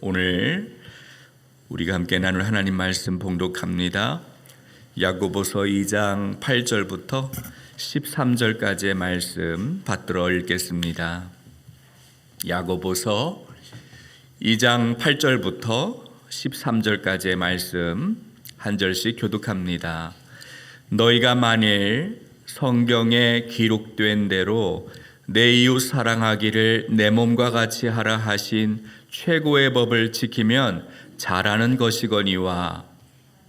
오늘 우리가 함께 나눌 하나님 말씀 봉독합니다. 야고보서 2장 8절부터 13절까지의 말씀 받들어 읽겠습니다. 야고보서 2장 8절부터 13절까지의 말씀 한 절씩 교독합니다. 너희가 만일 성경에 기록된 대로 내 이웃 사랑하기를 내 몸과 같이 하라 하신 최고의 법을 지키면 잘하는 것이거니와,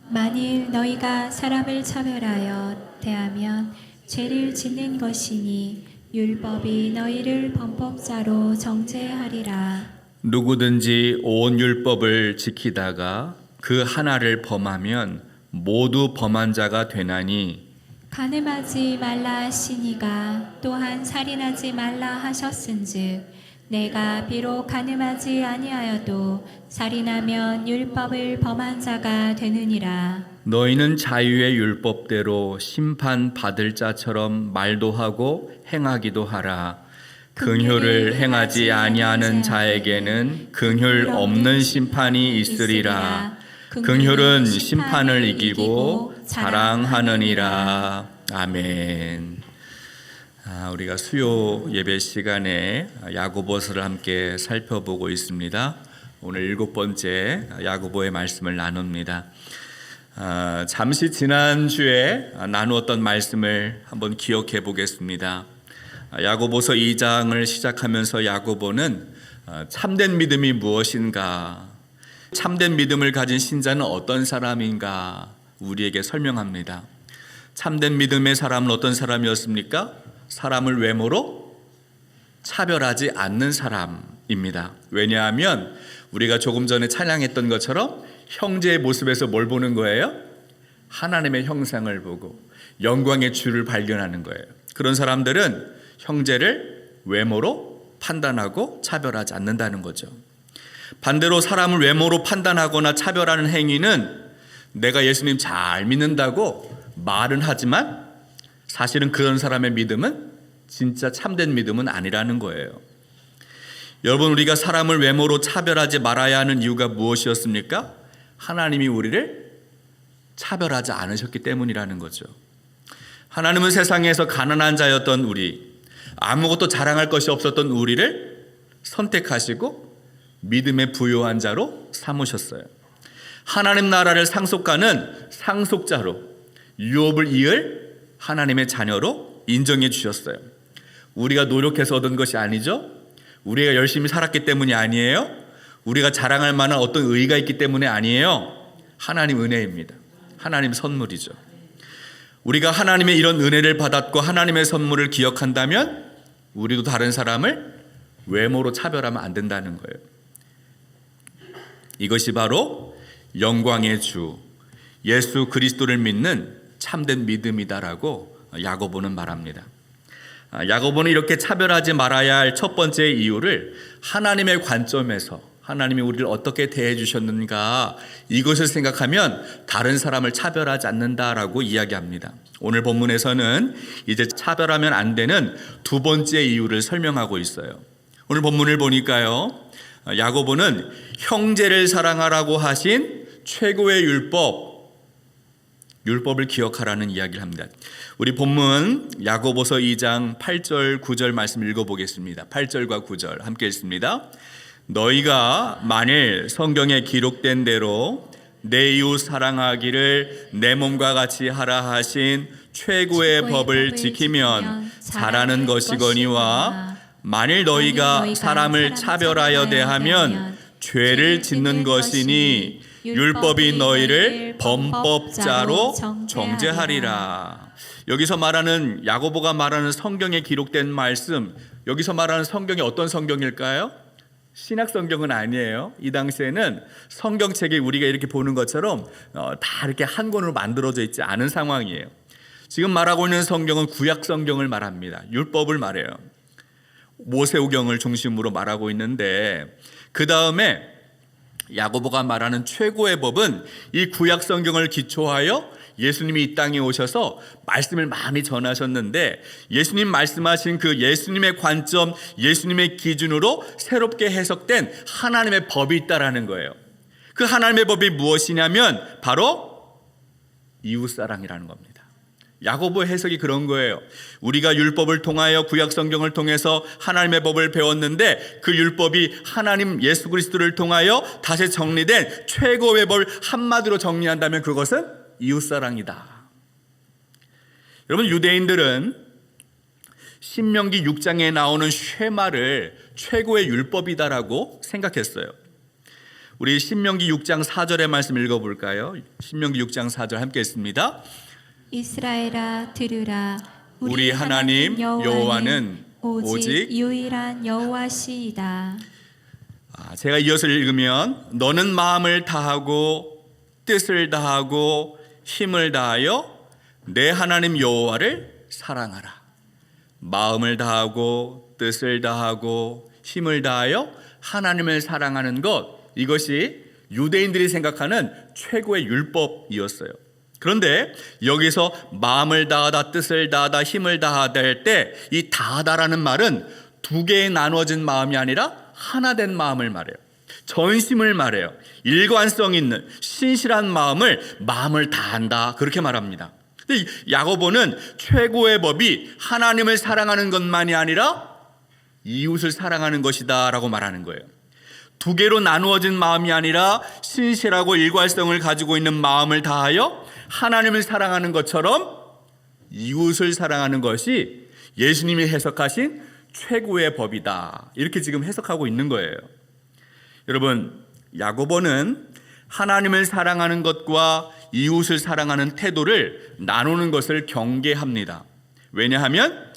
만일 너희가 사람을 차별하여 대하면 죄를 짓는 것이니 율법이 너희를 범법자로 정죄하리라. 누구든지 온 율법을 지키다가 그 하나를 범하면 모두 범한 자가 되나니, 간음하지 말라 하시니가 또한 살인하지 말라 하셨은즉 내가 비록 간음하지 아니하여도 살인하면 율법을 범한 자가 되느니라. 너희는 자유의 율법대로 심판받을 자처럼 말도 하고 행하기도 하라. 긍휼을 행하지 아니하는 자에게는 긍휼 없는 심판이 있으리라. 긍휼은 심판을 이기고 자랑하느니라. 아멘. 우리가 수요 예배 시간에 야고보서를 함께 살펴보고 있습니다. 오늘 7번째 야고보의 말씀을 나눕니다. 잠시 지난주에 나누었던 말씀을 한번 기억해 보겠습니다. 야고보서 2장을 시작하면서 야고보는 참된 믿음이 무엇인가, 참된 믿음을 가진 신자는 어떤 사람인가 우리에게 설명합니다. 참된 믿음의 사람은 어떤 사람이었습니까? 사람을 외모로 차별하지 않는 사람입니다. 왜냐하면 우리가 조금 전에 찬양했던 것처럼 형제의 모습에서 뭘 보는 거예요? 하나님의 형상을 보고 영광의 주를 발견하는 거예요. 그런 사람들은 형제를 외모로 판단하고 차별하지 않는다는 거죠. 반대로 사람을 외모로 판단하거나 차별하는 행위는 내가 예수님 잘 믿는다고 말은 하지만 사실은 그런 사람의 믿음은 진짜 참된 믿음은 아니라는 거예요. 여러분, 우리가 사람을 외모로 차별하지 말아야 하는 이유가 무엇이었습니까? 하나님이 우리를 차별하지 않으셨기 때문이라는 거죠. 하나님은 세상에서 가난한 자였던 우리, 아무것도 자랑할 것이 없었던 우리를 선택하시고 믿음의 부요한 자로 삼으셨어요. 하나님 나라를 상속하는 상속자로, 유업을 이을 하나님의 자녀로 인정해 주셨어요. 우리가 노력해서 얻은 것이 아니죠. 우리가 열심히 살았기 때문이 아니에요. 우리가 자랑할 만한 어떤 의의가 있기 때문에 아니에요. 하나님 은혜입니다. 하나님 선물이죠. 우리가 하나님의 이런 은혜를 받았고 하나님의 선물을 기억한다면 우리도 다른 사람을 외모로 차별하면 안 된다는 거예요. 이것이 바로 영광의 주 예수 그리스도를 믿는 참된 믿음이다라고 야고보는 말합니다. 야고보는 이렇게 차별하지 말아야 할 첫 번째 이유를 하나님의 관점에서 하나님이 우리를 어떻게 대해 주셨는가, 이것을 생각하면 다른 사람을 차별하지 않는다라고 이야기합니다. 오늘 본문에서는 이제 차별하면 안 되는 두 번째 이유를 설명하고 있어요. 오늘 본문을 보니까요, 야고보는 형제를 사랑하라고 하신 최고의 율법을 기억하라는 이야기를 합니다. 우리 본문 야고보서 2장 8절 9절 말씀 읽어보겠습니다. 8절과 9절 함께 읽습니다. 너희가 만일 성경에 기록된 대로 내 이웃 사랑하기를 내 몸과 같이 하라 하신 최고의 법을 지키면 잘하는 것이거니와, 만일 너희가 사람을 차별하여 대하면 죄를 짓는 것이니 율법이 너희를 범법자로 정죄하리라. 여기서 말하는, 야고보가 말하는 성경에 기록된 말씀, 여기서 말하는 성경이 어떤 성경일까요? 신약 성경은 아니에요. 이 당시에는 성경책이 우리가 이렇게 보는 것처럼 다 이렇게 한 권으로 만들어져 있지 않은 상황이에요. 지금 말하고 있는 성경은 구약 성경을 말합니다. 율법을 말해요. 모세오경을 중심으로 말하고 있는데, 그 다음에 야고보가 말하는 최고의 법은 이 구약 성경을 기초하여 예수님이 이 땅에 오셔서 말씀을 많이 전하셨는데 예수님 말씀하신 그 예수님의 관점, 예수님의 기준으로 새롭게 해석된 하나님의 법이 있다라는 거예요. 그 하나님의 법이 무엇이냐면 바로 이웃사랑이라는 겁니다. 야고보 해석이 그런 거예요. 우리가 율법을 통하여 구약 성경을 통해서 하나님의 법을 배웠는데 그 율법이 하나님 예수 그리스도를 통하여 다시 정리된 최고의 법을 한마디로 정리한다면 그것은 이웃사랑이다. 여러분, 유대인들은 신명기 6장에 나오는 쉐마를 최고의 율법이다라고 생각했어요. 우리 신명기 6장 4절의 말씀 읽어볼까요? 신명기 6장 4절 함께 읽습니다. 이스라엘아 들으라. 우리 하나님 여호와는 오직 유일한 여호와시이다. 제가 이어서 읽으면 너는 마음을 다하고 뜻을 다하고 힘을 다하여 내 하나님 여호와를 사랑하라. 마음을 다하고 뜻을 다하고 힘을 다하여 하나님을 사랑하는 것, 이것이 유대인들이 생각하는 최고의 율법이었어요. 그런데 여기서 마음을 다하다, 뜻을 다하다, 힘을 다하다 할 때 이 다하다라는 말은 두 개의 나누어진 마음이 아니라 하나 된 마음을 말해요. 전심을 말해요. 일관성 있는 신실한 마음을 다한다, 그렇게 말합니다. 근데 야고보는 최고의 법이 하나님을 사랑하는 것만이 아니라 이웃을 사랑하는 것이다 라고 말하는 거예요. 두 개로 나누어진 마음이 아니라 신실하고 일관성을 가지고 있는 마음을 다하여 하나님을 사랑하는 것처럼 이웃을 사랑하는 것이 예수님이 해석하신 최고의 법이다, 이렇게 지금 해석하고 있는 거예요. 여러분, 야고보는 하나님을 사랑하는 것과 이웃을 사랑하는 태도를 나누는 것을 경계합니다. 왜냐하면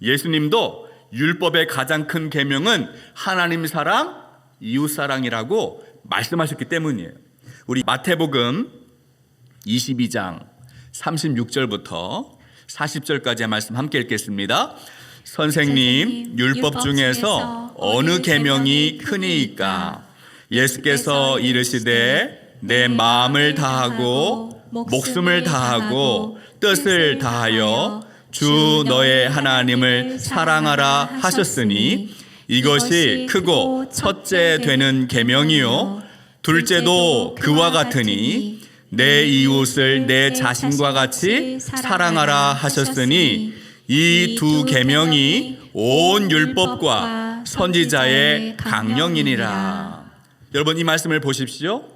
예수님도 율법의 가장 큰 계명은 하나님 사랑, 이웃 사랑이라고 말씀하셨기 때문이에요. 우리 마태복음 22장 36절부터 40절까지의 말씀 함께 읽겠습니다. 선생님, 율법 중에서 어느 계명이 크니이까? 예수께서 이르시되 내 마음을 다하고 목숨을 다하고 뜻을 다하여 주 너의 하나님을 사랑하라 하셨으니 이것이 크고 첫째 되는 계명이요 둘째도 그와 같으니 내 이웃을 내 자신과 같이 사랑하라 하셨으니 이 두 계명이 온 율법과 선지자의 강령이니라. 여러분, 이 말씀을 보십시오.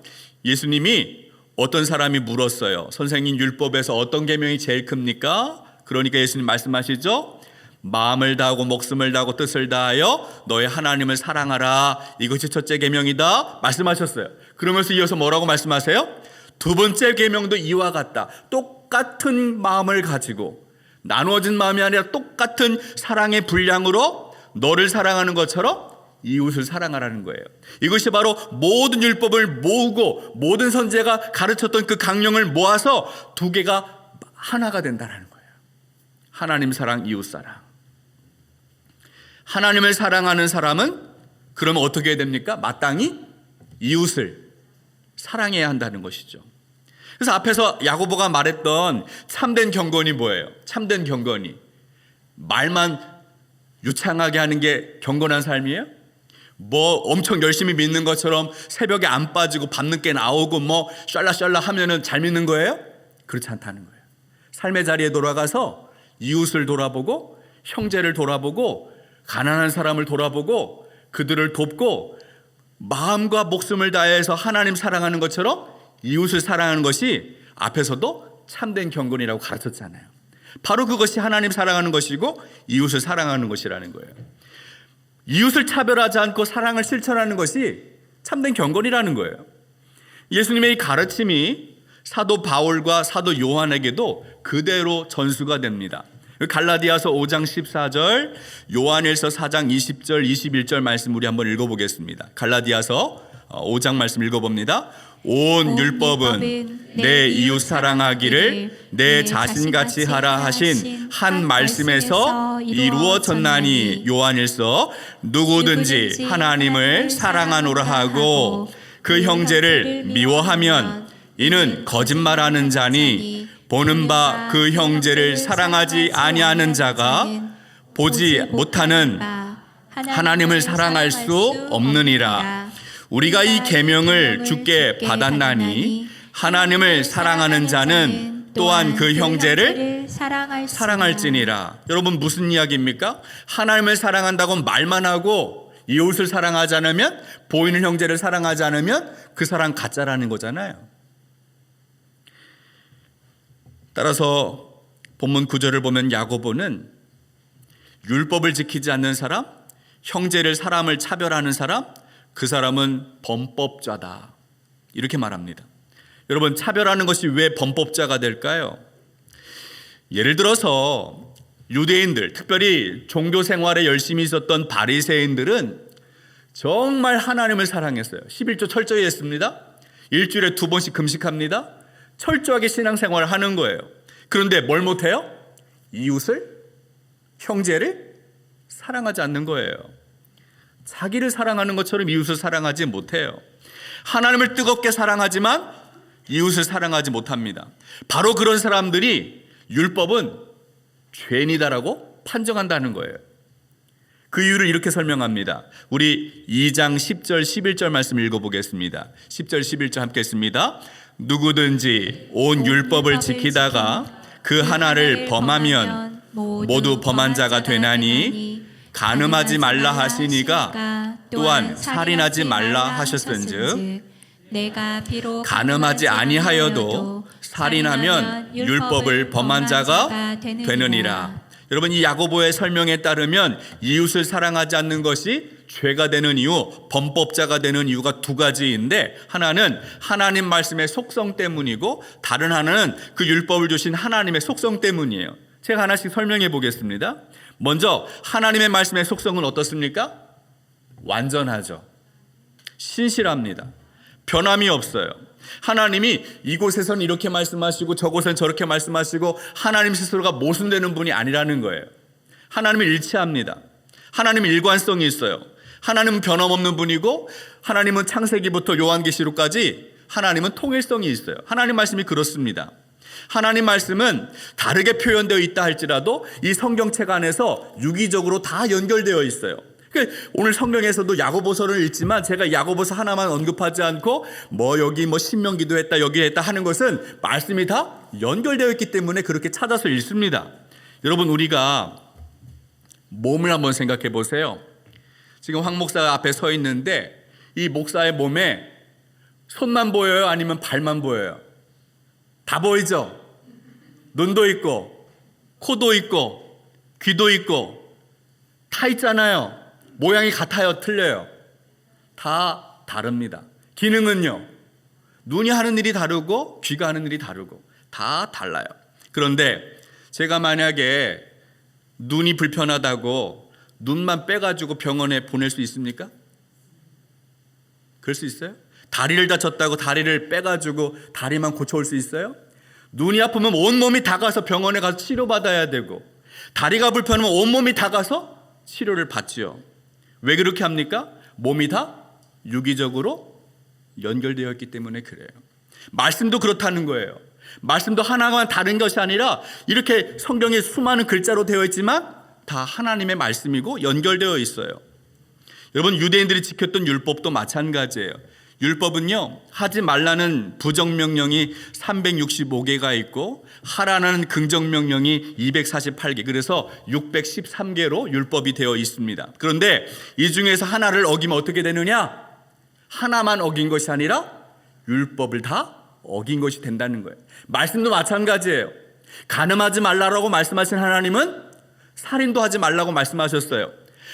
예수님이 어떤 사람이 물었어요. 선생님, 율법에서 어떤 계명이 제일 큽니까? 그러니까 예수님 말씀하시죠. 마음을 다하고 목숨을 다하고 뜻을 다하여 너의 하나님을 사랑하라. 이것이 첫째 계명이다 말씀하셨어요. 그러면서 이어서 뭐라고 말씀하세요? 두 번째 계명도 이와 같다. 똑같은 마음을 가지고 나누어진 마음이 아니라 똑같은 사랑의 분량으로 너를 사랑하는 것처럼 이웃을 사랑하라는 거예요. 이것이 바로 모든 율법을 모으고 모든 선지자가 가르쳤던 그 강령을 모아서 두 개가 하나가 된다는 거예요. 하나님 사랑, 이웃 사랑. 하나님을 사랑하는 사람은 그러면 어떻게 해야 됩니까? 마땅히 이웃을 사랑해야 한다는 것이죠. 그래서 앞에서 야고보가 말했던 참된 경건이 뭐예요? 참된 경건이 말만 유창하게 하는 게 경건한 삶이에요? 뭐 엄청 열심히 믿는 것처럼 새벽에 안 빠지고 밤늦게 나오고 뭐 샬라샬라 하면은 잘 믿는 거예요? 그렇지 않다는 거예요. 삶의 자리에 돌아가서 이웃을 돌아보고 형제를 돌아보고 가난한 사람을 돌아보고 그들을 돕고 마음과 목숨을 다해서 하나님 사랑하는 것처럼 이웃을 사랑하는 것이 앞에서도 참된 경건이라고 가르쳤잖아요. 바로 그것이 하나님 사랑하는 것이고 이웃을 사랑하는 것이라는 거예요. 이웃을 차별하지 않고 사랑을 실천하는 것이 참된 경건이라는 거예요. 예수님의 이 가르침이 사도 바울과 사도 요한에게도 그대로 전수가 됩니다. 갈라디아서 5장 14절, 요한일서 4장 20절 21절 말씀 우리 한번 읽어보겠습니다. 갈라디아서 5장 말씀 읽어봅니다. 온 율법은 내 이웃 사랑하기를 내 자신같이 하라 하신 한 말씀에서 이루어졌나니, 요한일서 누구든지 하나님을 사랑하노라 하고 그 형제를 미워하면 이는 거짓말하는 자니 보는 바 그 형제를 사랑하지 아니하는 자가 보지 못하는 하나님을 사랑할 수 없느니라. 우리가 이 계명을 주께 받았나니 하나님을 사랑하는 자는 또한 그 형제를 사랑할지니라. 여러분 무슨 이야기입니까? 하나님을 사랑한다고 말만 하고 이웃을 사랑하지 않으면, 보이는 형제를 사랑하지 않으면 그 사랑 가짜라는 거잖아요. 따라서 본문 9절을 보면 야고보는 율법을 지키지 않는 사람, 형제를 사람을 차별하는 사람, 그 사람은 범법자다, 이렇게 말합니다. 여러분 차별하는 것이 왜 범법자가 될까요? 예를 들어서 유대인들, 특별히 종교 생활에 열심히 있었던 바리새인들은 정말 하나님을 사랑했어요. 11조 철저히 했습니다. 일주일에 2번씩 금식합니다. 철저하게 신앙생활을 하는 거예요. 그런데 뭘 못해요? 이웃을, 형제를 사랑하지 않는 거예요. 자기를 사랑하는 것처럼 이웃을 사랑하지 못해요. 하나님을 뜨겁게 사랑하지만 이웃을 사랑하지 못합니다. 바로 그런 사람들이 율법은 죄인이다라고 판정한다는 거예요. 그 이유를 이렇게 설명합니다. 우리 2장 10절 11절 말씀 읽어보겠습니다. 10절 11절 함께 했습니다. 누구든지 온 율법을 지키다가 그 하나를 범하면 모두 범한 자가 되나니 간음하지 말라 하시니가 또한 살인하지 말라 하셨은즉 간음하지 아니하여도 살인하면 율법을 범한 자가 되느니라. 여러분 이 야고보의 설명에 따르면 이웃을 사랑하지 않는 것이 죄가 되는 이유, 범법자가 되는 이유가 두 가지인데, 하나는 하나님 말씀의 속성 때문이고 다른 하나는 그 율법을 주신 하나님의 속성 때문이에요. 제가 하나씩 설명해 보겠습니다. 먼저 하나님의 말씀의 속성은 어떻습니까? 완전하죠. 신실합니다. 변함이 없어요. 하나님이 이곳에서는 이렇게 말씀하시고 저곳에는 저렇게 말씀하시고 하나님 스스로가 모순되는 분이 아니라는 거예요. 하나님은 일치합니다. 하나님은 일관성이 있어요. 하나님은 변함없는 분이고, 하나님은 창세기부터 요한계시록까지 하나님은 통일성이 있어요. 하나님 말씀이 그렇습니다. 하나님 말씀은 다르게 표현되어 있다 할지라도 이 성경책 안에서 유기적으로 다 연결되어 있어요. 오늘 성경에서도 야고보서를 읽지만 제가 야고보서 하나만 언급하지 않고 여기 신명기도 했다 여기 했다 하는 것은 말씀이 다 연결되어 있기 때문에 그렇게 찾아서 읽습니다. 여러분 우리가 몸을 한번 생각해 보세요. 지금 황 목사 앞에 서 있는데 이 목사의 몸에 손만 보여요? 아니면 발만 보여요? 다 보이죠? 눈도 있고 코도 있고 귀도 있고 다 있잖아요. 모양이 같아요? 틀려요? 다 다릅니다. 기능은요? 눈이 하는 일이 다르고 귀가 하는 일이 다르고 다 달라요. 그런데 제가 만약에 눈이 불편하다고 눈만 빼가지고 병원에 보낼 수 있습니까? 그럴 수 있어요? 다리를 다쳤다고 다리를 빼가지고 다리만 고쳐올 수 있어요? 눈이 아프면 온몸이 다 가서 병원에 가서 치료받아야 되고, 다리가 불편하면 온몸이 다 가서 치료를 받지요. 왜 그렇게 합니까? 몸이 다 유기적으로 연결되어 있기 때문에 그래요. 말씀도 그렇다는 거예요. 말씀도 하나만 다른 것이 아니라 이렇게 성경에 수많은 글자로 되어 있지만 다 하나님의 말씀이고 연결되어 있어요. 여러분 유대인들이 지켰던 율법도 마찬가지예요. 율법은요, 하지 말라는 부정명령이 365개가 있고 하라는 긍정명령이 248개, 그래서 613개로 율법이 되어 있습니다. 그런데 이 중에서 하나를 어기면 어떻게 되느냐? 하나만 어긴 것이 아니라 율법을 다 어긴 것이 된다는 거예요. 말씀도 마찬가지예요. 간음하지 말라고 말씀하신 하나님은 살인도 하지 말라고 말씀하셨어요.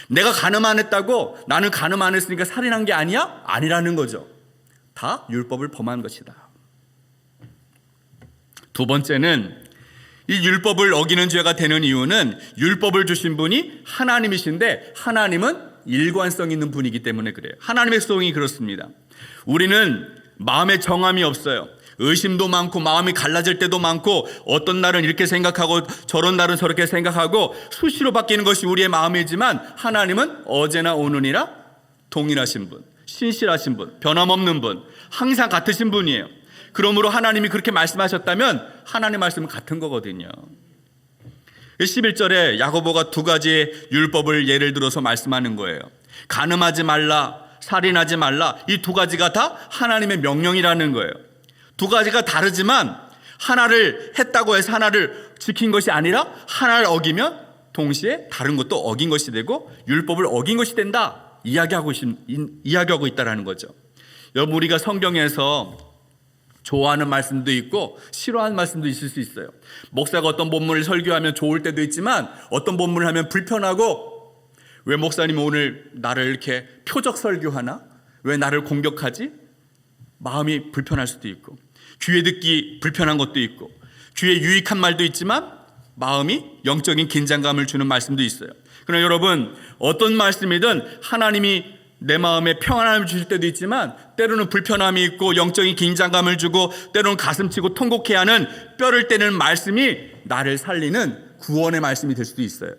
내가 간음 안 했다고 나는 간음 안 했으니까 살인한 게 아니야? 아니라는 거죠. 다 율법을 범한 것이다. 두 번째는 이 율법을 어기는 죄가 되는 이유는 율법을 주신 분이 하나님이신데 하나님은 일관성 있는 분이기 때문에 그래요. 하나님의 속성이 그렇습니다. 우리는 마음에 정함이 없어요. 의심도 많고 마음이 갈라질 때도 많고 어떤 날은 이렇게 생각하고 저런 날은 저렇게 생각하고 수시로 바뀌는 것이 우리의 마음이지만 하나님은 어제나 오늘이나 동일하신 분, 신실하신 분, 변함없는 분, 항상 같으신 분이에요. 그러므로 하나님이 그렇게 말씀하셨다면 하나님의 말씀은 같은 거거든요. 11절에 야고보가 두 가지의 율법을 예를 들어서 말씀하는 거예요. 간음하지 말라, 살인하지 말라. 이 두 가지가 다 하나님의 명령이라는 거예요. 두 가지가 다르지만 하나를 했다고 해서 하나를 지킨 것이 아니라 하나를 어기면 동시에 다른 것도 어긴 것이 되고 율법을 어긴 것이 된다. 이야기하고 있다라는 거죠. 여러분, 우리가 성경에서 좋아하는 말씀도 있고 싫어하는 말씀도 있을 수 있어요. 목사가 어떤 본문을 설교하면 좋을 때도 있지만 어떤 본문을 하면 불편하고, 왜 목사님 오늘 나를 이렇게 표적 설교하나? 왜 나를 공격하지? 마음이 불편할 수도 있고, 귀에 듣기 불편한 것도 있고, 귀에 유익한 말도 있지만 마음이 영적인 긴장감을 주는 말씀도 있어요. 그러나 여러분, 어떤 말씀이든 하나님이 내 마음에 평안함을 주실 때도 있지만 때로는 불편함이 있고 영적인 긴장감을 주고 때로는 가슴치고 통곡해 하는 뼈를 때리는 말씀이 나를 살리는 구원의 말씀이 될 수도 있어요.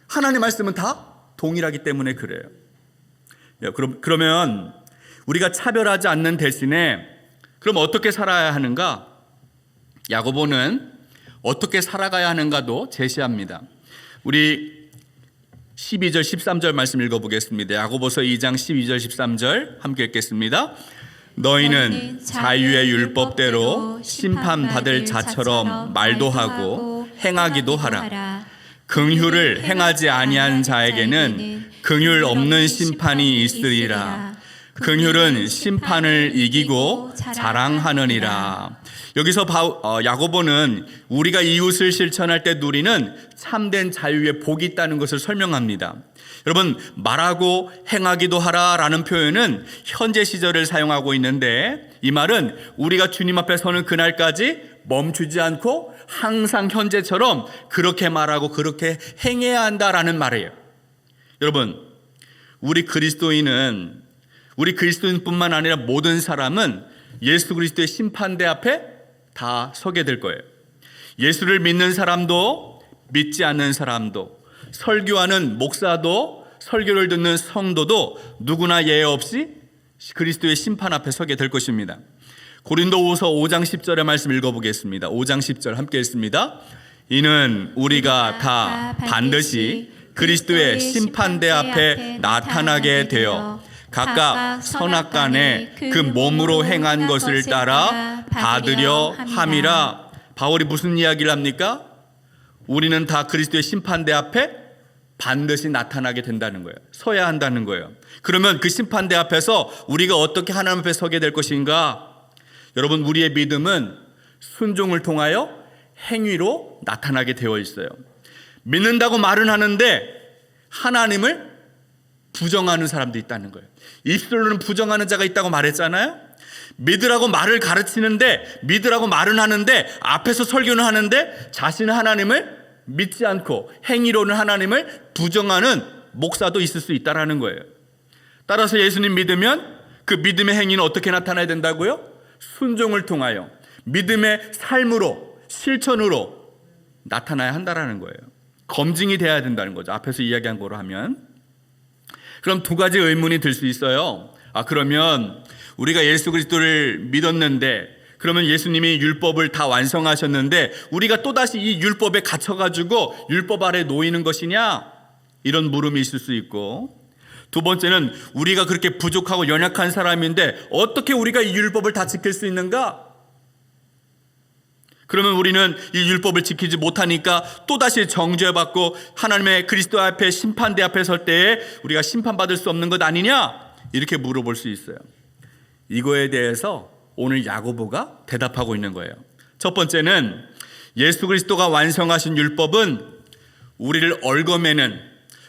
하나님의 말씀은 다 동일하기 때문에 그래요. 그러면 우리가 차별하지 않는 대신에 그럼 어떻게 살아야 하는가? 야고보는 어떻게 살아가야 하는가도 제시합니다. 우리 12절 13절 말씀 읽어보겠습니다. 야고보서 2장 12절 13절 함께 읽겠습니다. 너희는 자유의 율법대로 심판받을 자처럼 말도 하고 행하기도 하라. 긍휼을 행하지 아니한 자에게는 긍휼 없는 심판이 있으리라. 긍휼은 심판을 이기고 자랑하느니라. 여기서 야고보는 우리가 이웃을 실천할 때 누리는 참된 자유의 복이 있다는 것을 설명합니다. 여러분, 말하고 행하기도 하라라는 표현은 현재 시절을 사용하고 있는데, 이 말은 우리가 주님 앞에 서는 그날까지 멈추지 않고 항상 현재처럼 그렇게 말하고 그렇게 행해야 한다라는 말이에요. 여러분, 우리 그리스도인뿐만 아니라 모든 사람은 예수 그리스도의 심판대 앞에 다 서게 될 거예요. 예수를 믿는 사람도 믿지 않는 사람도, 설교하는 목사도 설교를 듣는 성도도 누구나 예외 없이 그리스도의 심판 앞에 서게 될 것입니다. 고린도후서 5장 10절의 말씀 읽어보겠습니다. 5장 10절 함께 읽습니다. 이는 우리가 다 반드시 그리스도의 심판대 앞에 나타나게 되어 각각 선악간에 그 몸으로 행한 것을 따라 받으려 함이라. 바울이 무슨 이야기를 합니까? 우리는 다 그리스도의 심판대 앞에 반드시 나타나게 된다는 거예요. 서야 한다는 거예요. 그러면 그 심판대 앞에서 우리가 어떻게 하나님 앞에 서게 될 것인가? 여러분, 우리의 믿음은 순종을 통하여 행위로 나타나게 되어 있어요. 믿는다고 말은 하는데 하나님을 부정하는 사람도 있다는 거예요. 입술로는 부정하는 자가 있다고 말했잖아요. 믿으라고 말을 가르치는데, 믿으라고 말은 하는데, 앞에서 설교는 하는데 자신은 하나님을 믿지 않고 행위로는 하나님을 부정하는 목사도 있을 수 있다는 거예요. 따라서 예수님 믿으면 그 믿음의 행위는 어떻게 나타나야 된다고요? 순종을 통하여 믿음의 삶으로, 실천으로 나타나야 한다는 거예요. 검증이 돼야 된다는 거죠. 앞에서 이야기한 거로 하면. 그럼 두 가지 의문이 들 수 있어요. 그러면 우리가 예수 그리스도를 믿었는데, 그러면 예수님이 율법을 다 완성하셨는데 우리가 또다시 이 율법에 갇혀가지고 율법 아래 놓이는 것이냐? 이런 물음이 있을 수 있고, 두 번째는 우리가 그렇게 부족하고 연약한 사람인데 어떻게 우리가 이 율법을 다 지킬 수 있는가? 그러면 우리는 이 율법을 지키지 못하니까 또다시 정죄받고 하나님의 그리스도 앞에 심판대 앞에 설 때에 우리가 심판받을 수 없는 것 아니냐? 이렇게 물어볼 수 있어요. 이거에 대해서 오늘 야고보가 대답하고 있는 거예요. 첫 번째는 예수 그리스도가 완성하신 율법은 우리를 얽어매는,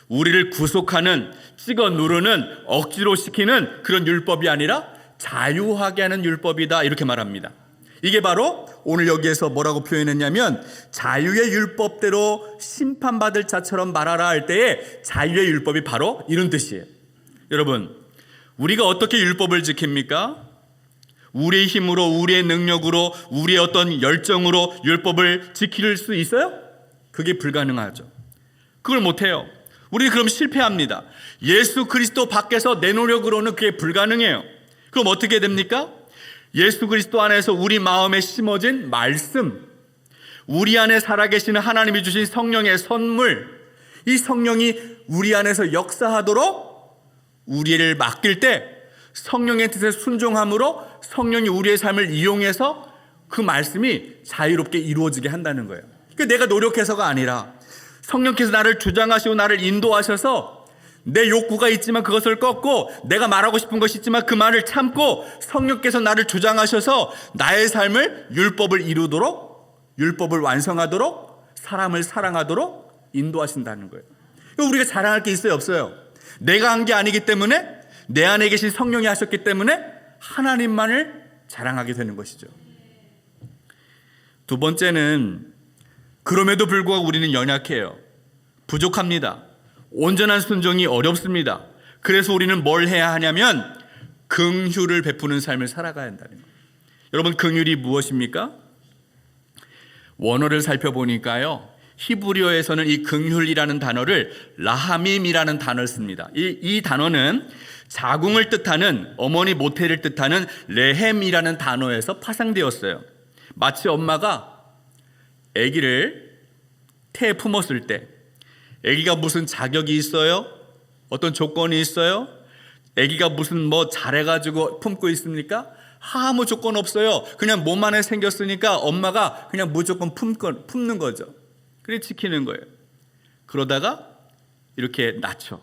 우리를 구속하는, 찍어 누르는, 억지로 시키는 그런 율법이 아니라 자유하게 하는 율법이다, 이렇게 말합니다. 이게 바로 오늘 여기에서 뭐라고 표현했냐면 자유의 율법대로 심판받을 자처럼 말하라 할 때에 자유의 율법이 바로 이런 뜻이에요. 여러분, 우리가 어떻게 율법을 지킵니까? 우리의 힘으로, 우리의 능력으로, 우리의 어떤 열정으로 율법을 지킬 수 있어요? 그게 불가능하죠. 그걸 못해요. 우리 그럼 실패합니다. 예수 그리스도 밖에서 내 노력으로는 그게 불가능해요. 그럼 어떻게 됩니까? 예수 그리스도 안에서 우리 마음에 심어진 말씀, 우리 안에 살아계시는 하나님이 주신 성령의 선물, 이 성령이 우리 안에서 역사하도록 우리를 맡길 때 성령의 뜻에 순종함으로 성령이 우리의 삶을 이용해서 그 말씀이 자유롭게 이루어지게 한다는 거예요. 그러니까 내가 노력해서가 아니라 성령께서 나를 주장하시고 나를 인도하셔서 내 욕구가 있지만 그것을 꺾고 내가 말하고 싶은 것이 있지만 그 말을 참고 성령께서 나를 주장하셔서 나의 삶을 율법을 이루도록, 율법을 완성하도록, 사람을 사랑하도록 인도하신다는 거예요. 우리가 자랑할 게 있어요, 없어요? 내가 한 게 아니기 때문에, 내 안에 계신 성령이 하셨기 때문에 하나님만을 자랑하게 되는 것이죠. 두 번째는 그럼에도 불구하고 우리는 연약해요. 부족합니다. 온전한 순종이 어렵습니다. 그래서 우리는 뭘 해야 하냐면 긍휼을 베푸는 삶을 살아가야 한다는 거예요. 여러분, 긍휼이 무엇입니까? 원어를 살펴보니까요, 히브리어에서는 이 긍휼이라는 단어를 라하밈이라는 단어를 씁니다. 이 단어는 자궁을 뜻하는, 어머니 모태를 뜻하는 레헴이라는 단어에서 파생되었어요. 마치 엄마가 아기를 태에 품었을 때 아기가 무슨 자격이 있어요? 어떤 조건이 있어요? 아기가 무슨 잘해가지고 품고 있습니까? 아무 조건 없어요. 그냥 몸 안에 생겼으니까 엄마가 그냥 무조건 품는 거죠. 그래 지키는 거예요. 그러다가 이렇게 낳죠.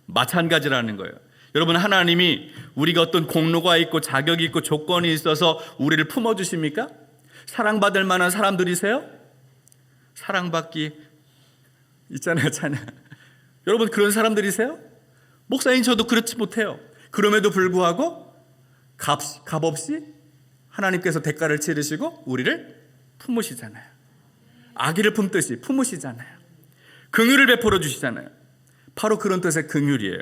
마찬가지라는 거예요. 여러분, 하나님이 우리가 어떤 공로가 있고 자격이 있고 조건이 있어서 우리를 품어주십니까? 사랑받을 만한 사람들이세요? 사랑받기 있잖아요, 찬양. 여러분, 그런 사람들이세요? 목사님, 저도 그렇지 못해요. 그럼에도 불구하고 값없이 하나님께서 대가를 치르시고 우리를 품으시잖아요. 아기를 품듯이 품으시잖아요. 긍휼을 베풀어 주시잖아요. 바로 그런 뜻의 긍휼이에요.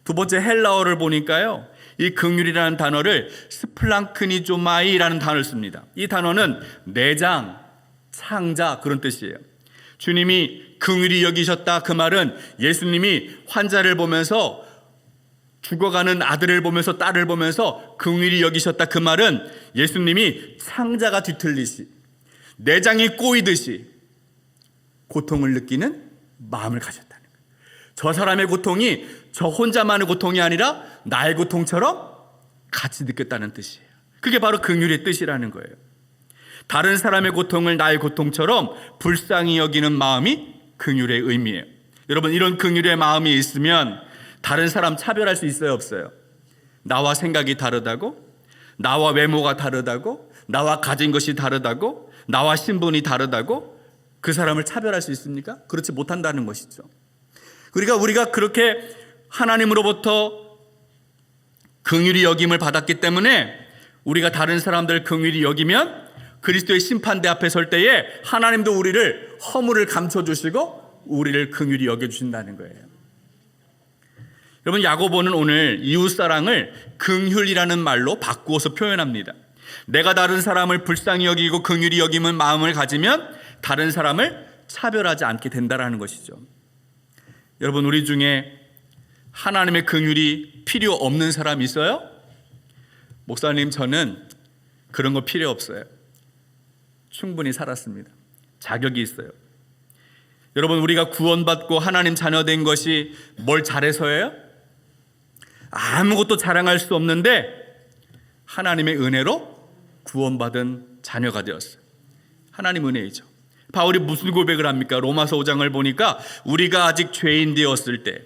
두 번째 헬라어를 보니까요, 이 긍휼이라는 단어를 스플랑크니조마이라는 단어를 씁니다. 이 단어는 내장, 창자, 그런 뜻이에요. 주님이 긍휼히 여기셨다, 그 말은 예수님이 환자를 보면서, 죽어가는 아들을 보면서, 딸을 보면서 긍휼히 여기셨다, 그 말은 예수님이 창자가 뒤틀리시, 내장이 꼬이듯이 고통을 느끼는 마음을 가졌다는 거예요. 저 사람의 고통이 저 혼자만의 고통이 아니라 나의 고통처럼 같이 느꼈다는 뜻이에요. 그게 바로 긍휼의 뜻이라는 거예요. 다른 사람의 고통을 나의 고통처럼 불쌍히 여기는 마음이 긍휼의 의미예요. 여러분, 이런 긍휼의 마음이 있으면 다른 사람 차별할 수 있어요, 없어요? 나와 생각이 다르다고? 나와 외모가 다르다고? 나와 가진 것이 다르다고? 나와 신분이 다르다고? 그 사람을 차별할 수 있습니까? 그렇지 못한다는 것이죠. 그러니까 우리가 그렇게 하나님으로부터 긍휼히 여김을 받았기 때문에 우리가 다른 사람들 긍휼히 여기면 그리스도의 심판대 앞에 설 때에 하나님도 우리를 허물을 감춰주시고 우리를 긍휼히 여겨주신다는 거예요. 여러분, 야고보는 오늘 이웃사랑을 긍휼이라는 말로 바꾸어서 표현합니다. 내가 다른 사람을 불쌍히 여기고 긍휼히 여기는 마음을 가지면 다른 사람을 차별하지 않게 된다는 것이죠. 여러분, 우리 중에 하나님의 긍휼이 필요 없는 사람 있어요? 목사님, 저는 그런 거 필요 없어요. 충분히 살았습니다. 자격이 있어요. 여러분, 우리가 구원받고 하나님 자녀 된 것이 뭘 잘해서예요? 아무것도 자랑할 수 없는데 하나님의 은혜로 구원받은 자녀가 되었어요. 하나님 은혜이죠. 바울이 무슨 고백을 합니까? 로마서 5장을 보니까 우리가 아직 죄인 되었을 때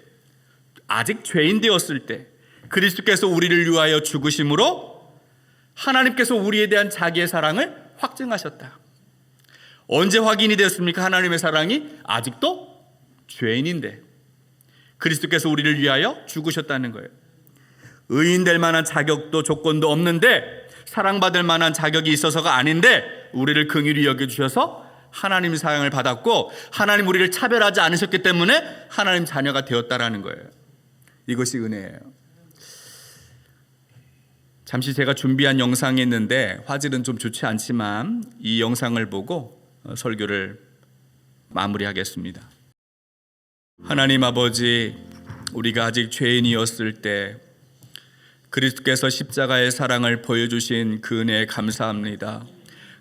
그리스도께서 우리를 위하여 죽으심으로 하나님께서 우리에 대한 자기의 사랑을 확증하셨다. 언제 확인이 되었습니까? 하나님의 사랑이 아직도 죄인인데 그리스도께서 우리를 위하여 죽으셨다는 거예요. 의인 될 만한 자격도 조건도 없는데, 사랑받을 만한 자격이 있어서가 아닌데 우리를 긍휼히 여겨주셔서 하나님 사랑을 받았고 하나님 우리를 차별하지 않으셨기 때문에 하나님 자녀가 되었다라는 거예요. 이것이 은혜예요. 잠시 제가 준비한 영상이 있는데 화질은 좀 좋지 않지만 이 영상을 보고 설교를 마무리하겠습니다. 하나님 아버지, 우리가 아직 죄인이었을 때 그리스도께서 십자가의 사랑을 보여주신 그 은혜에 감사합니다.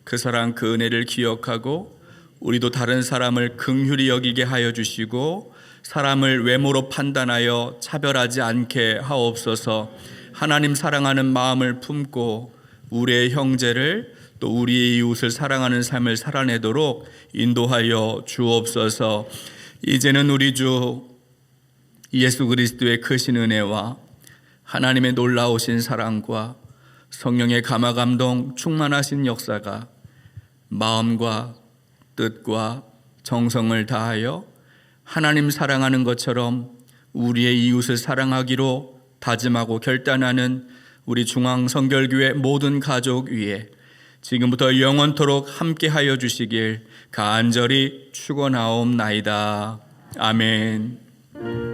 그 사랑, 그 은혜를 기억하고 우리도 다른 사람을 긍휼히 여기게 하여 주시고 사람을 외모로 판단하여 차별하지 않게 하옵소서. 하나님 사랑하는 마음을 품고 우리의 형제를 또 우리의 이웃을 사랑하는 삶을 살아내도록 인도하여 주옵소서. 이제는 우리 주 예수 그리스도의 크신 은혜와 하나님의 놀라우신 사랑과 성령의 감화 감동 충만하신 역사가 마음과 뜻과 정성을 다하여 하나님 사랑하는 것처럼 우리의 이웃을 사랑하기로 다짐하고 결단하는 우리 중앙성결교회 모든 가족 위에 지금부터 영원토록 함께하여 주시길 간절히 축원하옵나이다. 아멘.